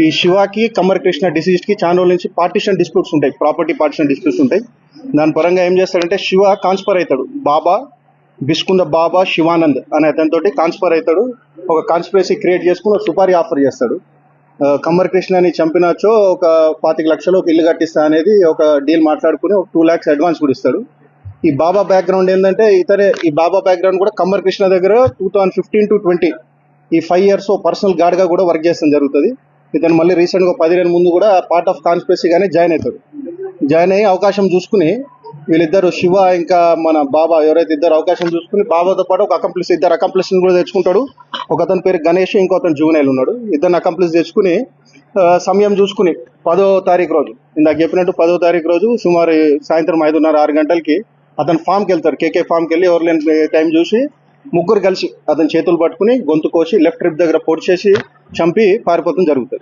ఈ శివాకి కమ్మర్ కృష్ణ డిసీజ్ కి చాలా రోజుల నుంచి పార్టీషన్ డిస్ప్యూట్స్ ఉంటాయి, ప్రాపర్టీ పార్టీషన్ డిస్ప్యూట్స్ ఉంటాయి. దాని పరంగా ఏం చేస్తాడంటే శివ కాన్స్పర్ అవుతాడు, బాబా బిస్కుంద బాబా శివానంద్ అనే అతనితో కాన్స్పర్ అవుతాడు. ఒక కాన్స్పిరసీ క్రియేట్ చేసుకుని ఒక సుపారీ ఆఫర్ చేస్తాడు. కమ్మర్ కృష్ణని చంపినచో ఒక 25 లక్షలు ఒక ఇల్లు కట్టిస్తా అనేది ఒక డీల్ మాట్లాడుకుని ఒక 2 lakhs అడ్వాన్స్ కూడా ఇస్తాడు. ఈ బాబా బ్యాక్గ్రౌండ్ ఏంటంటే ఈ బాబా బ్యాక్గ్రౌండ్ కూడా కమ్మర్ కృష్ణ దగ్గర 2015 to 20 ఈ 5 years పర్సనల్ గార్డ్గా కూడా వర్క్ చేస్తాం జరుగుతుంది. ఇతను మళ్ళీ రీసెంట్గా 10 years ముందు కూడా పార్ట్ ఆఫ్ కాన్స్పిరసీగానే జాయిన్ అవుతాడు. జాయిన్ అయ్యి అవకాశం చూసుకుని వీళ్ళిద్దరు శివ ఇంకా మన బాబా ఎవరైతే ఇద్దరు అవకాశం చూసుకుని బాబాతో పాటు ఒక ఇద్దరు అకంప్లిస్ని కూడా తెచ్చుకుంటాడు. ఒక అతని పేరు గణేష్, ఇంకో అతను జూనైల్ ఉన్నాడు. ఇద్దరిని అకంప్లిస్ తెచ్చుకుని సమయం చూసుకుని 10వ తారీఖు రోజు, ఇందాక చెప్పినట్టు 10వ తారీఖు రోజు సుమారు సాయంత్రం 5:30-6 గంటలకి అతను ఫామ్కి వెళ్తారు. కేకే ఫామ్కి వెళ్ళి ఎవరు లేని టైం చూసి ముగ్గురు కలిసి అతని చేతులు పట్టుకుని గొంతు కోసి లెఫ్ట్ రిప్ దగ్గర పొడి చేసి చంపి పారిపోవడం జరుగుతుంది.